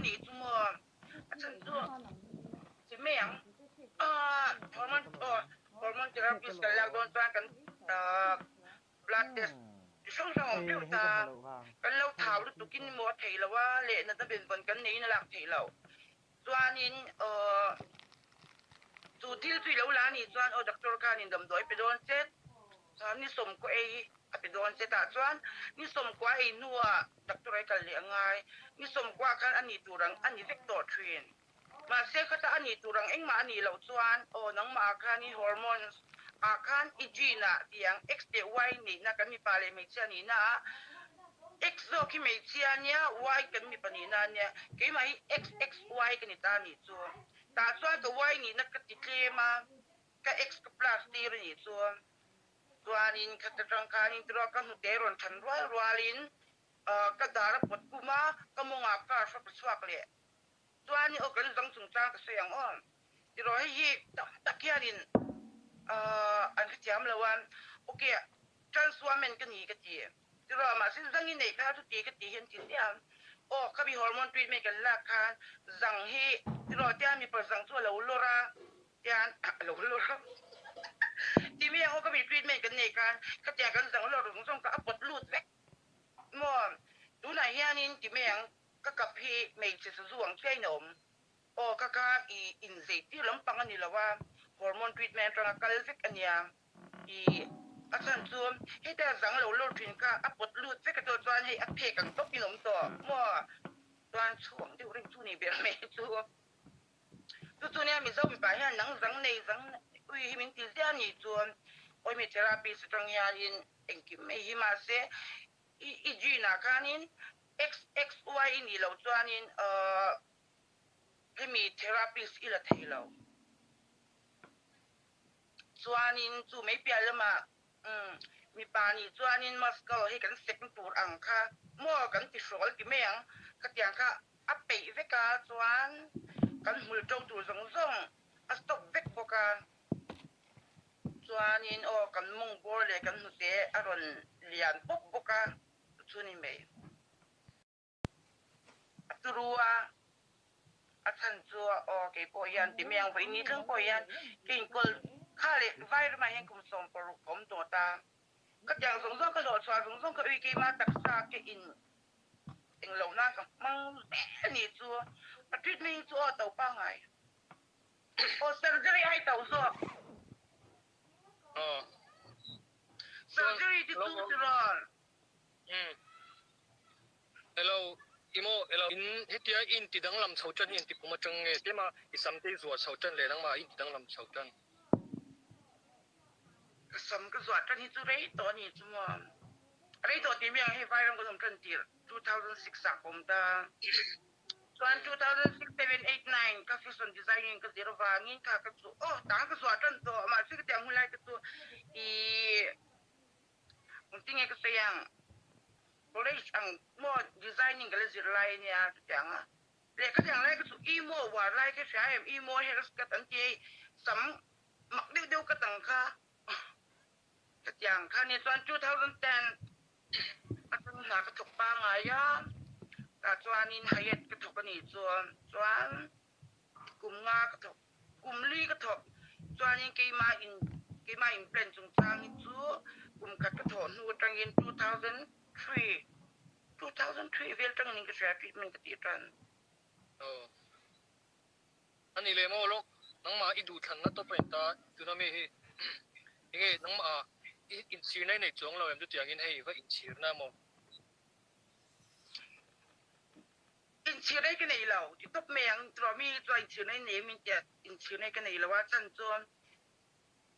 นี่จุมัวฉันตัวจะไม่ยังฮอร์โมนฮอร์โมนจะรับพิษกันแล้วโดนตัวกันblood test ช่องของเดียวตากันเราถาวหรือตุกินมัวเทแล้วว่าเละนั่นจะเป็นคนกันนี้นั่นแหละเทเราตัวนี้สุดที่ที่เราล้านี่ส่วนดักตอร์การนี่ดำดอยไปโดนเจ็ดนี่สมก็ไปโดนเจ็ดส่วนนี่สมกว่านัวดักตอร์กันเลี้ยงไงนี่สมกว่ากันอันนี้ตัวรังอันนี้เวกตอร์เทรนมาเสียก็จะอันนี้ตัวรังเอ็งมาอันนี้เราส่วนนังมาคันนี่ฮอร์โมนอาการอีจีน่ะอย่าง X เด Y นี่นะกันมีปาเลไม่เชื่อนี่นะ X โซคิไม่เชื่อเนี่ย Y กันมีปนีนั่นเนี่ยกี่มา X X Y กันนี่ตานี่ส่วนตาส่วนกับ Y นี่นักติดเลมากับ X กับ plus ตีรนี่ส่วนตัวนี้ขัดจังการนี่ตัวกันหุ่นเดรอนฉันรัวลินก็ดารับปดกุมาก็มองอาการสับสวักเลยตัวนี้กันจังสุนทรก็เสียงที่เราให้ยีตะเกียรินอันที่จำเลยว่าโอเคฉันสวมมันกันนี่ก็จีที่เรามาสิ่งที่นี่ค่ะทุกทีก็ตีเห็นจริงเนี่ยเขามีฮอร์โมนทรีทเมนต์กันละค่ะจังฮีที่เราจะมีประสังตัวเราลูราที่อันเราลูราที่มีเขาก็มีทรีทเมนต์กันนี่ค่ะก็จะกันจังเราต้องก็อัปดลูดเล็กมั่วดูไหนเฮียนี่ที่มีก็กับพี่ไม่จะส่วงใช่หนมก็อินเซที่ล้มปังอันนี้ละว่าฮอร์โมนทรีทเมนต์ตรงกันเล็กอันเนี้ยอาจารย์ซูมให้แต่สังเราลูดถึงก็อัปดลูดเฟกตัวจวนให้อัพเพกันตบปีนมต่อมั่วจวนช่วงที่เรื่องช่วงนี้เบียร์ไม่ชัวตัวเนี้ยมีเจ้ามีป่าเฮียหนังสังในสังมินติเสียนี่จวนมีเทอราปีสตรังยาลินเอ็งกิไม่หิมาเสอีจีน่ะกันนิน X Y นี่เราจวนนินให้มีเทอราปีสอีละเทเราจวนนินจูไม่เปลี่ยนเลยมามีปานี่จวนนินมัสก์ให้กันเซ็กตัวอังค่ะมั่วกันติดสอลกี่เมียงก็เตียงค่ะอัปเปย์เวกาจวนกันมือจงตัวส่งอัสตบเวกบอกกันจวนนินกันมงบอลเลยกันหัวเตะอารมณ์เลียนปุ๊บบอกกันจวนนินไม่ตัวอาจารย์จัวเก็บปอยันที่เมียงไปนี่ทั้งปอยันกินกุลข้าเลยไฟมาให้กุมส่งปรุผมตัวตาก็อย่างสงสารก็โดดสวายสงสารก็วิกิมาตักซาเกอินเองเหล่านั้นก็มั่งนี่จัวปฏิทินจัวเต่าป้าไงเซอร์เจอรี่ให้เต่าซัวเซอร์เจอรี่ที่ตู้ตลอดเราอีโมเราอินเฮติอาอินติดังลำเสาจันอินติปุมาจังเงที่มาอิสัมเตจัวเสาจันเลยดังมาอินติดังลำเสาจันสมก็สวดกันที่จุเรย์ตัวนี้จัวอะไรตัวที่เมียงให้ไฟรำก็ต้องกันตี2006สักผมตาส่วน2006 7 8 9ก็ฟิสันดีไซน์ก็เดี๋ยววางงินค่ะก็ตัวต่างก็สวดกันตัวมาซึ่งก็ยังหุ่นไล่ก็ตัวผมจริงๆก็เสียงบริษัทโมดีไซนิ่งก็เลยสิไลน์เนี่ยจังเลยก็อย่างไรก็สุอีโมว่าไลน์ก็ใช้อีโมให้รัสกัตันเจสัมมักเดียวก็ตั้งค่ะก็อย่างค่ะในส่วน2010อาจารย์หากระทบปางไงย่ะแต่ส่วนนี้หายกระทบกันนี่ส่วนกลุ่มงากระทบกลุ่มลีกระทบส่วนนี้กี่มาอินเพลนจงจางนี่ส่วนกลุ่มกระทบนู่นตั้งยิน2003 เวลตั้งนี้ก็ใช้ทรีทเมนต์กันตีกันอันนี้เลยโมโลกนังมาอิดูทันนัตโตเป็นตาดูนั่นไม่เฮยังไงนังมาอินซีในจวงเราเอ็มดูตัวอย่างนี้ให้ก็อินซีนะโมอินซีในกันไหนเราที่ต้องเมียงตัวมีตัวอินซีในนี้มีแต่อินซีในกันไหนเราว่าฉันจวน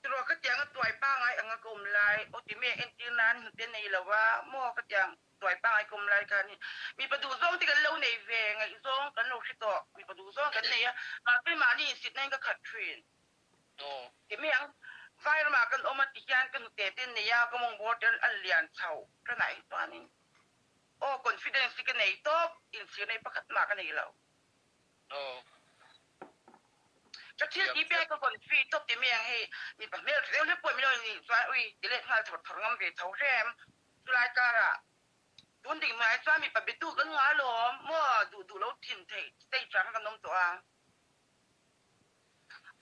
ตัวก็ยังตัวป้าไงอังกฤษไลที่เมียงเอ็นจีนั้นเห็นในเราว่าโม่ก็ยังตัวป้าไอ้กรมรายการนี้มีประตูซ่องที่กันเล่าในเวงไอ้ซ่องกันเราคิดต่อมีประตูซ่องกันเนี่ยมาเป็นมานี่สิทธิ์นั่นก็ขัดเทรนที่เมียงไฟมากันออกมาติยานกันเตะเต้นเนี่ยก็มองบอลอันเลียนเช่าขนาดตัวนี้confidence กันไหนตบอินซีในประคัตมากันไหนเราจะเที่ยวที่เปียก็คนฟรีตบที่เมียงให้มีแบบไม่เรียกป่วยไม่ได้นี่ส่วนอุ้ยเดี๋ยวเล่นงานถอดงำเวทเท่าแรมสุรายการะ tuần đình mai cho mi bắt bị tu cái ngã lo mua đủ lâu thiên thể tây trang cái nông tổ à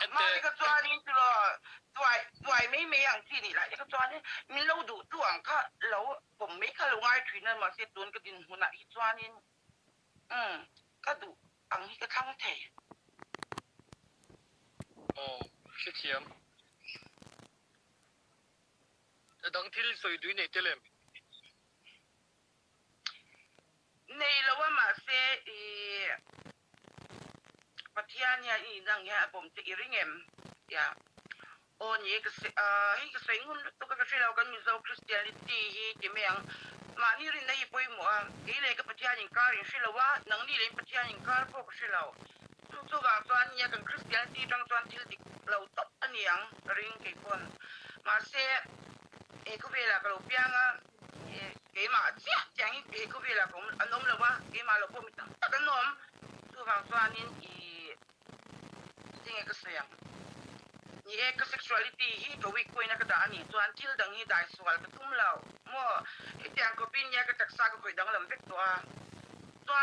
mà cái cho đi rồi tuổi mấy hàng chi này lại cái cho đi mình lâu đủ tuồng cả lâuผมmấy cái lâu ngay chuyện này mà sẽ tuần cái đình hôm nay cho đi cái đủ bằng cái thăng thể shit hiam dang thil soi dui nei telem này lâu mà sẽปัทยาเนี่ยอีนังเนี่ยผมจะอีริงเอ็มอย่าโอ้นี่ก็ฮิก็สิ่งหุ่นตัวก็ช่วยเรากันมีโซ่คริสเตียนิตี้ฮิที่เมียงมานี่รินในญี่ปุ่นมัวที่เลยก็ปัทยาหญิงการินช่วยเราว่านังนี่เลยปัทยาหญิงการพวกช่วยเราตัวบางส่วนเนี่ยกันคริสเตียนิตี้บางส่วนที่เราตบอันยังริงกี่คนมาเสียก็เวลาเราเปียงอ่ะกี่มาเสียอย่างนี้ก็เวลาผมอันนั้นเราว่ากี่มาเราพวกมีตั้งแต่นมตัวบางส่วนนี่นี่ก็เสียงนี่ก็ sexuality ที่ตัววิคุยนักด่านี่ส่วนที่ดังนี้ได้ส่วนก็ทุ่มเรามั่วไอ้เจ้าก็ปีนี้ก็จักษาก็คุยดังลำเล็กตัว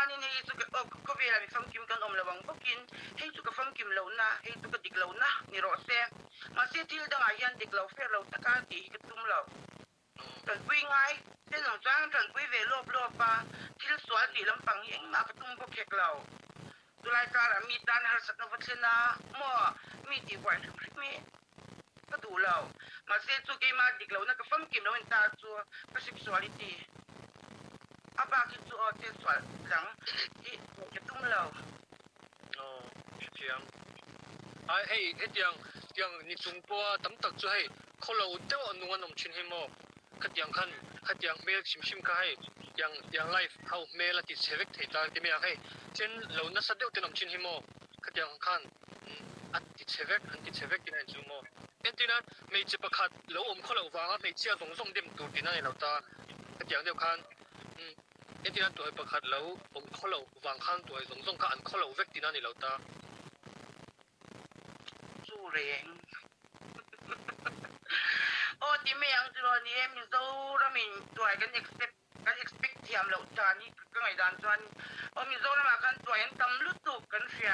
นี่ให้สุกก็เวลามีฟังกิมกันระวังพวกกินให้สุกฟังกิมเรานะให้สุกดิกเรานะนี่รอเสียมาเสียที่ดังอายันดิกเราเฟรเราตะการตีก็ทุ่มเราจนคุยง่ายเส้นหลังจ้างจนคุยเวลบปะที่สวนที่ลำปังยังมาก็ทุ่มพวกเขกเราตุลาการมีด้านหัศนวัฒนามั่วมีดีกว่าทุกทีก็ดูเรามาเสียจุกมาดิกเรานะก็ฟังกิมเราเป็นตาจัวก็ sexuality อาบาคิดจัวเจ้าสวนหลังที่จะตุ้มเราshit hiam hey yang ni chungpo tam tak chu hey kholo teo anunga nom chin hemo khatiang mel sim ka hey yang life how mel ati sevek theita ti me hey chen lo na sa deu te nom chin hemo khatiang khan ati sevek tin an chumo entina me che pakhat lo om kholo wanga me chia zong dem tu tin ai lo ta khatiang deu khan entina tu pakhat lo om kholo wang khan tu zong ka an kholo vek tin ani lo taสู้แรงโอ้ที่ไม่ยังตัวนี้มีโซ่แล้วมีตัวกัน expect เทียมเราจานี่ก็ไงด้านจวนมีโซ่แล้วมากันตัวยังตำลุตุกันเสีย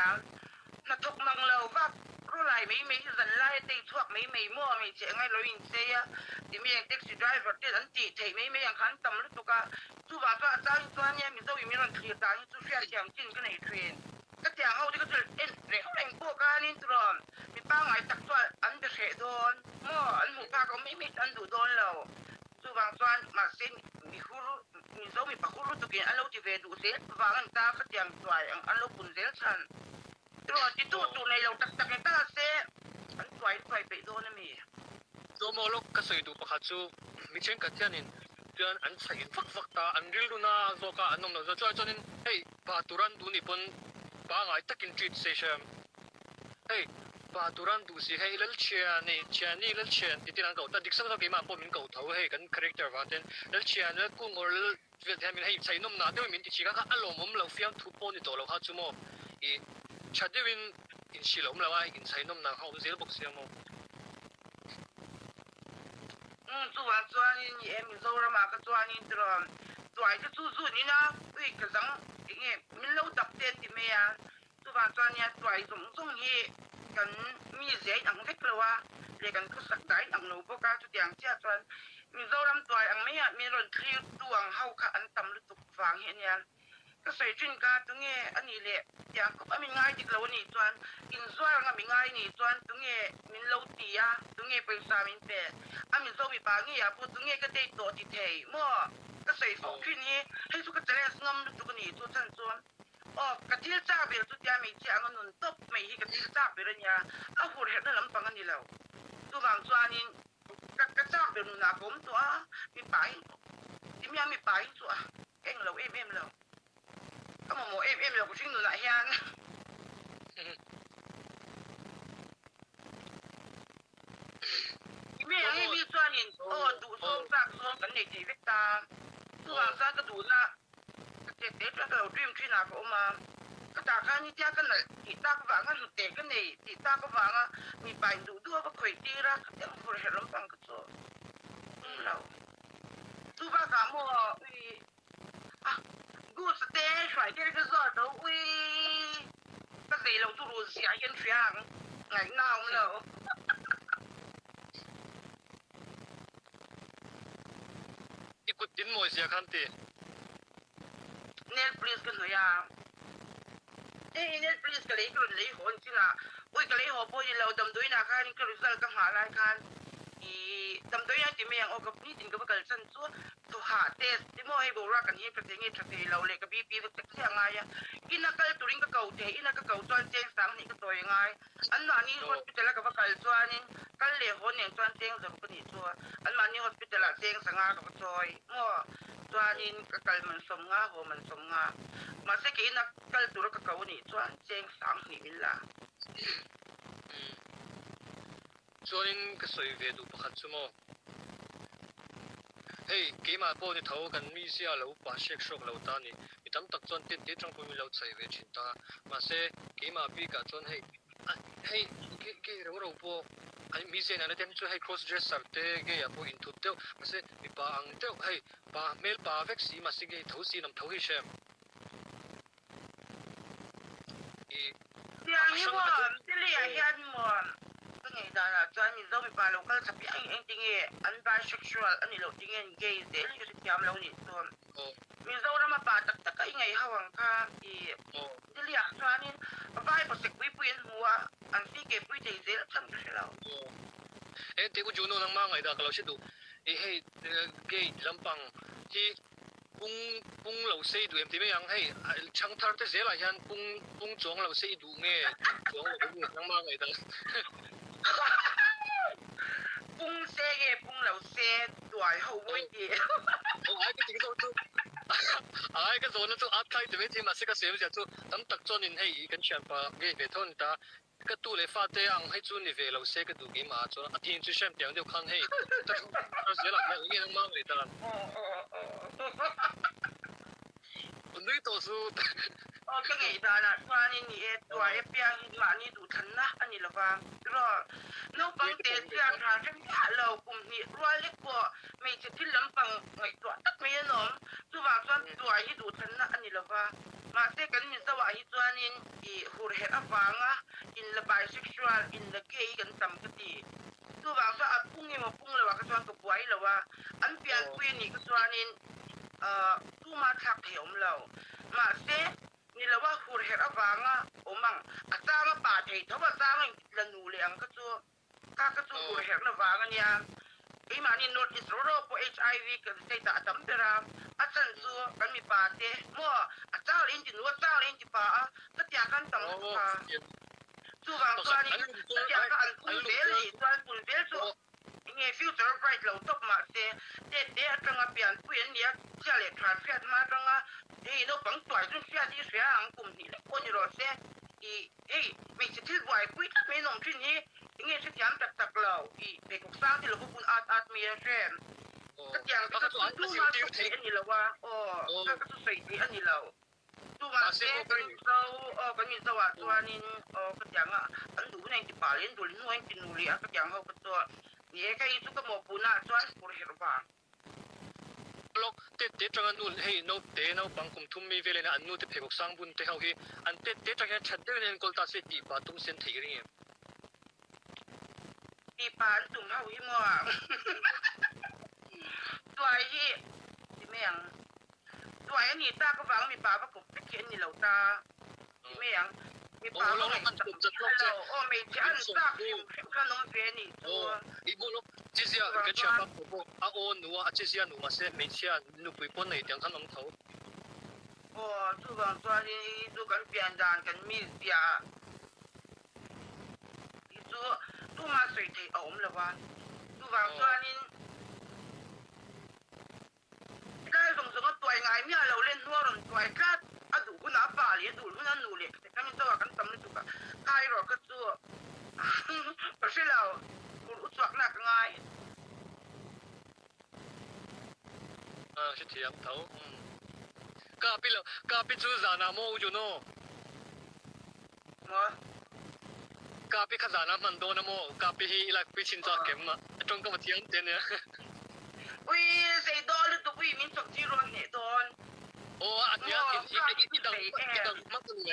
นักทุกมังเราว่ารู้ไรไม่สันไล่ตีทวกไม่มั่วไม่เจ๋งไงเราอินเซียที่ไม่ยังแท็กซี่ไดรเวอร์ที่สันติเทไม่ยังขันตำลุตุกันทุกวันก็อาจารย์ตัวนี้มีโซ่มีรถเคลียร์ตานี่ทุกเสียเทียมจินกันในเทรนก็เถียงเอาที่ก็จะเร่งแรงพวกกันนี่ตรอมมีป้าไงตักตัวอันจะเสดโดนมั่วอันหมูป้าก็ไม่อันดูโดนเราทุกวันส่วนมาเส้นมีคู่มีโซ่มีปากคู่ตุกินอันเราที่เวดูเสียฟังอันตาก็เถียงตัวอันเราปุ่นเสียชันตัวที่ตัวในเราตักในตาเสียอันตัวไปโดนนั่นมี zo mo lok ka soi du pakhat chu mi chen ka tianin tian an sai fak ta an ril du na zo ka anom no zo chonin hey pa turan du ni pon pa ngai takin treat session hey pa turan du si hey lal chia ni lal chen ti tin an ko ta dik sang ke ma po min ko thau hey kan character wa ten lal chia na ku ngor ve ta min hey sai nom na de min ti chi ka alo mom lo fiam thu po ni to lo ha chu mo i chadewin in shilom la wa in sai nom na ha zel bok sia mo 做完做完你也没走了嘛，个做完你这个做完就做你呢，对个上因为没老搭点的没呀，做完做你做种你跟米些养的了哇，你跟个实在养老不家就这样子做，你走了做养没呀，没人可以做养好看安tâm了都放现呀。ก็ใส่จุนกาตรงนี้อันนี้แหละอย่างก็มีง่ายที่เรานี่จวนกินส่วนก็มีง่ายนี่จวนตรงนี้มีโรตีอ่ะตรงนี้เป็นสามินเป็ดอันมีโซมีปลางี้อ่ะพูดตรงนี้ก็ได้ตัวที่เทมั่วก็ใส่สองขึ้นนี้ให้สุกจะได้งำตุกนี่ตัวชั้นจวนอ๋อกะทิจ้าเบลตุยาไม่จ้างนุนตบไม่ให้กะทิจ้าเบลเนี่ยเอาหัวเห็ดนั่นลำปังอันนี้แล้วตัวบางจวนนี่กะจ้าเบลน่ะผมตัวมีปลาที่มีมีปลาตัวเอ็งเราเอ็มเราก็มองเอ็มเราก็ชิงหนูหลายอย่างไม่ยังมีส่วนนี้โอ้ดูส้มซักส้มกันในชีวิตตาตัวซักก็ดูนะเด็กๆแล้วเราดื่มที่นาก็มาก็ตาข้างนี้เจ้ากันเลยตีตาก็วางกันเด็กกันนี่ตีตาก็วางอ่ะมีใบดูด้วยว่าคุยตีรักยังคนเห็นลำพังก็โซ่เราตัวบ้ากามัว phải cái giò đâu ui cái gì lâu tu rùa xỉa yên phiang ngày nào cũng lâu ikut din mo siya kanti Netflix cái người à Netflix cái lấy hồn chứ là ui cái lấy hồn bôi lâu đầm đuôi nào khai cái result cái hạ lại khai đầm đuôi này thì mình ở cái ní tình cái chân chúa tu hạ test thì mua hay bộ ra cái ní cái gì cái gì lâu lấy cái BP cái cái gì ngay à ina cái tụi cái cầu thế ina cái cầu toàn trên sáng này cái tuổi ngay anh mà ní hospital cái cái toàn cái lấy hồn này toàn trên rồi cái ní chúa anh mà ní hospital là trên sáng ngay cái tuổi mua toàn cái mình sống ngay hồ mình sống ngay mà sẽ cái ina cái tụi cái cầu ní toàn trên sáng này là cho nên cái水về đủ bạc chứ mà hey cái mà bao nhiêu thầu gần mi xia lâu ba shek shok lâu ta nè mi tắm tắc chọn tiền tiền trong bùi mi lâu chạy về chuyện ta mà sẽ cái mà bị cả chọn hey hey cái lâu lâu bao anh mi xia này tem cho hey cross dresser thế cái à bao in thut tiêu mà sẽ mi ba ang tiêu hey ba mail ba vec xí mà sẽ cái thấu xí nằm thấu hi xem yang ni mo dili ayan mo cái đó là cho mình đâu bị bà lâu cái sắp anh tiếng anh bisexual anh lâu tiếng gay để cái sự giảm lâu nhỉ tuần mình đâu đó mà bà tất tất cái ngày hawang ka thì dili à cho anh vai bớt quý quý mua anh phi cái quý thì dễ lắm cái lâu eh te ko juno nang mga ida kalau siya do eh hey gay lampang hi bung lâu xây đủ em thì mấy yang hey chẳng thar te dễ là yan bung chong lâu xây đủ nghe chong lâu bung nang mga ida bung xe cái bung lâu xe đuổi hậu với gì ai cái tiếng đó ai cái rồi nó cho áp khai thì mấy thì mà sẽ cái xem ra cho tấm tắc cho nên hey cái chuyện ba cái về thôn ta cái tu lệ phát tế ăn hay chú ni về lâu xe cái đủ cái mà cho à thiên chú xem tiếng đều khăn hey ta sẽ là cái nghe nang mga ida nơi tổ số cái ngày đó là qua nên nhỉ đuổi biển mà nhỉ đủ thân na anh nhỉ là vàng rồi nếu bằng tiền thì anh thà cái nhà lâu cùng nhỉ đuổi lịch bộ mình chỉ thích lắm bằng ngày đuổi tất mấy nó chú vào cho đuổi nhỉ đủ thân na anh nhỉ là vàng mà thế cái mình sao vậy cho nên thì hồi hết áp vàng á in là bisexual in là gay cái tầm cái gì chú vào cho áp bung mà bung là cái cho cái quái làว่า anh biển quên nhỉ cái cho nên tu mà thắc hiểu lâu mà sẽนี่เราว่าหูเห็ดอะไรอ่ะโอ้มังอาจารย์มาป่าเทเขาว่าอาจารย์มันหนูเลี้ยงก็จู่ก็จู่หูเห็ดอะไรกันเนี่ยไอ้มานี่โน้ตอิสโรโป HIV ก็ใช้ตาจำเป็นเราอาจารย์จู่กันมีป่าเทมั่วอาจารย์เลี้ยงจีนว่าอาจารย์เลี้ยงจีป่าก็อยากกันตั้งป่าจู่บางส่วนนี่ก็อยากกันปุ่นเบลลี่ส่วนปุ่นเบลจู่เนี่ยฟิวเจอร์ไบรท์เราตกมาเสียเด็ดจังอ่ะเปลี่ยนเปลี่ยนเนี่ยเจ้าเล็กทรานส์เฟดมาจังอ่ะnó bằng tuổi chúng ta đi xe hàng cùng thì là con rồi xe thì mình sẽ thích vài quý tất mấy nông chuyên nhé nghe sẽ giảm tật tật lầu thì để cuộc sống thì là vô cùng art mì xem tất cả các cái tu mà tu sĩ anh là qua các cái tu sĩ thì anh là tu mà xe cái mình sao à tu anh cái dạng à anh đủ này thì bà lên đủ lên nuôi thì nuôi à cái dạng không cái tu nhé cái itu cái một bữa nào cho anh cũng hiểu吧lok te chang anu hey no te no bang kum thum mi vele na anu te phegok sang bun te hau hi an te chang ya chat de nen kol ta se ti ba tum sen thei ri đi bán tụm hậu hi mò tuổi hi thì miệng tuổi anh ta có vắng mi bà có cục cái chuyện gì lâu ta thì miệng mi bà có mình lâu mình chỉ ăn sắp cái nông viên này thôi ibu lo chisia cái chuyện ba bộ a o nu a chisia nu ma se me chia nu pui pon nei tiang kan ong thau chú vàng cho đi chú cần biển đàn cần mi bia chú mà sợi thì ổn là ba chú vàng cho đi cái dùng dùng cái tuổi ngày mi lâu lên hoa rồi tuổi khác à đủ cái nắp bà liền đủ cái nụ liền cái mình sao cái tấm nó chú cả hai rồi cái chú bác sĩ lâu cũng chọn là cái ngày sẽ thiam thau ka pi chu zana mo ju no ka pi kha zana man do na mo ka pi hi la pi chin cha kem ma trong ka ma thiang te ne ui sei do lu tu ui min chok chi ron ne don 哦，啊，你一等乜กันไหม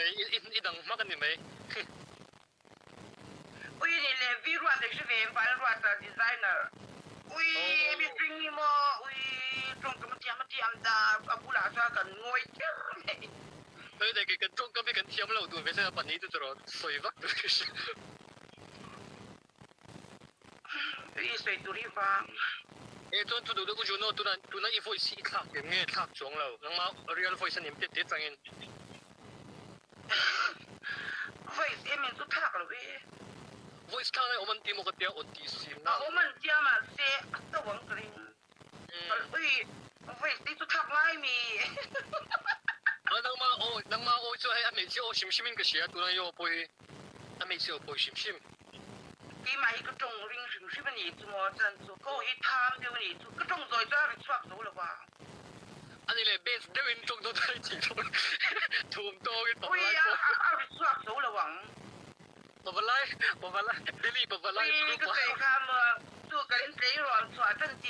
一等乜กันไหม Ui, ni le virus de je vais pas le droit de designer. Ui, mi string mo, ui, trong cái mati am da, abula sa kan ngoi chứ. 佢哋嘅中咁嘅添啦，都唔使辦呢啲咗，水屈都係。Ui,水土地方。誒，做到都做到，都一會試卡嘅咩卡種啦，咁啊，real voice 你唔得真嘅。voice 也免做塔了喂。voice 卡咧，我們點我個點我啲先啊，我們家嘛寫都王子林。喂，voice 你做塔來咪？能嘛我做係阿妹子我閃閃嘅時啊，都能要背，阿妹子我背閃閃。你買一個鐘零閃閃你做麼真做？夠一攤掉你做，個鐘在這裡錯咗了吧？อันนี้เลยเบสได้เป็นจงตัวได้จริงถูกตัวกันต่อไป喂呀，你錯咗了王。บอกว่าไรเดลี่บอกว่าไร喂，個誰看嘛？做個人誰亂錯真啲？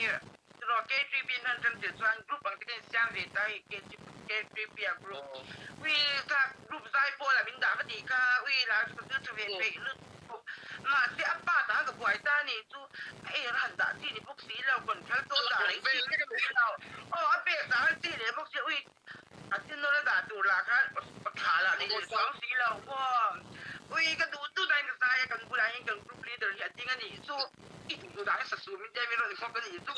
做給對邊人真係轉 group bằng cái相對帶給對邊 group。喂，他 group 在播啦，明打個地卡，喂啦，個個特別肥了。mà sẽ áp ba tháng cái buổi ta này chú ấy là hẳn đã gì thì bốc xí là còn theo tôi đã lấy gì nào áp bê đã gì để bốc xí ui xin nó đã đủ là cái thả là để sáng xí là ui cái đủ tôi đang cái sai cái bữa nay cái group leader hiện tiếng này chú ít tôi đang sử dụng mình đem mình không có gì chú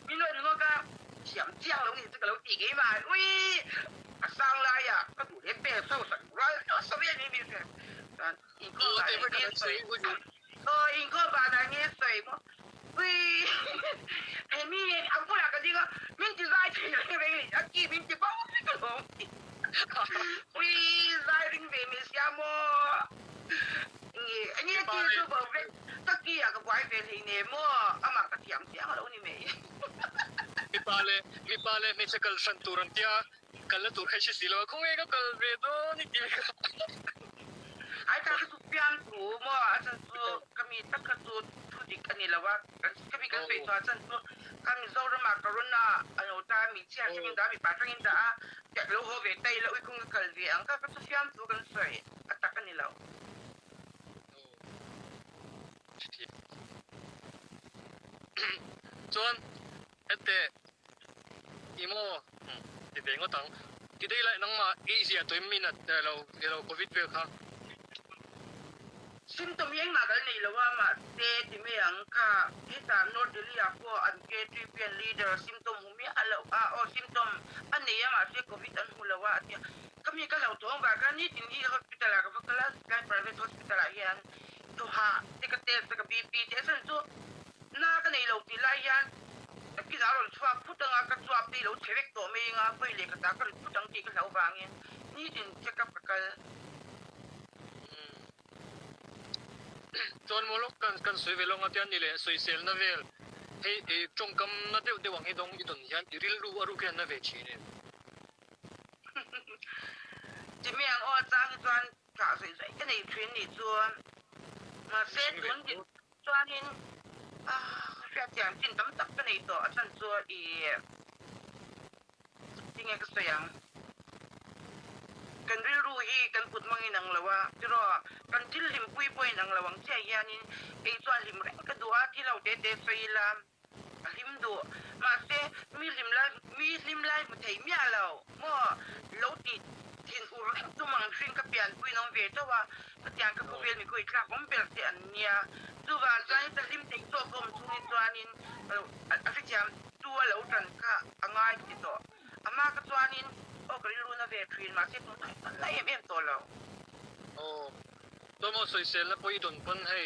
mình nói nó cái想降楼你这个楼底给买喂上来呀个đủ连被受损了随便你别说一个把人淹水一个把人淹水么喂哎咪啊不然个这个明天在去那边啊几明天包这个龙喂在那边没下么你记住宝贝ตะกี้อะก็ไว้เป็นทีเนี่ยมั่วอามาก็เถียงแล้วนี่แม่มีปลาเลยไม่ใช่กัลสันตุรันเตียกัลตุรให้ชิสิโลคงเองก็กัลเวโดนี่ดีมั้ยไอ้ถ้าคือเปลี่ยนตัวมั่วอาจารย์ตัวก็มีตะกตัวทุดิกันนี่แหละว่าก็มีกันไปตัวอาจารย์ตัวก็มีโซลมาการุณาอันนู้นตามีเชี่ยชิมินตามีปาจังอินตาแต่เราหัวเวทได้แล้วอีกคงก็กัลเวียงก็ตัวเปลี่ยนตัวกันสวยอัตตากันนี่แล้วส่วนอีโมที่เด็กก็ตั้งที่ได้เลยนั่งมาอีเสียตัวมินเราโควิดเวลค่ะซิมตมยังมากันนี่แล้วว่ามาเตะที่ไม่ยังค่ะที่ตามโนดเดลียก็อันเกที่เป็นลีดเดอร์ซิมตมหูมีอะไรซิมตมอันนี้มาเสียโควิดอันหูแล้วว่าเนี่ยก็มีกันเราท้องแบบกันนี่ที่นี่ฮอสพิทอลก็ฟังกันแล้วการ private hospital ยันตัวหาที่ก็เตะที่ก็บีเจสันตัวน่ากันนี่เราที่ไล่ยันพี่สาวเราชอบพูดตั้งก็ชอบที่เราเช็คตัวไม่ยังไปเลยก็ตาก็พูดตั้งที่ก็เราฟังเนี่ยนี่จริงเช็คกับกันจนมอลกันสวยเวลงอาทิตย์นี่เลยสวยเซลน่ะเวลเฮ้จงกำน่ะเดี๋ยวหวังให้ดงอีตนยันริลรู้แค่น่ะเวชีเนี่ยที่ไม่ยังจ้างจวนกาสวยๆก็ในทวินนี่จวนมาเซ็ตจวนจวนนี่เสียจางจินตั้มตักก็ในตัวฉันจวนอีที่ไงก็สวยยังกันรู้อีกันพูดมั่งอีนังละว่าที่รอกันที่ลิมปุยนังละวังเชียยานี่ไอ้ส่วนลิมแรงก็ดูว่าที่เราเด็ดๆสวยละลิมดูมาเซมีลิมไล่มาไทยเมียเรามั่วเราติดทินอุรตัวมังชิงกับเปลี่ยนปุยน้องเวทว่าก็อย่างกับเวลมีคุยคลักผมเป็นเสียนเนี่ยดูว่าใจแต่ลิมติดตัวกลมทุนิตัวนี้อาทิตย์ยามตัวเราจันก็ง่ายที่ตัวอามาก็ตัวนี้โอ้ก็รู้นะเวททวินมาเซ็ตมันไล่ตัวเราโอ้ตัวมอสวยเซลแล้วพออีตนเพิ่นให้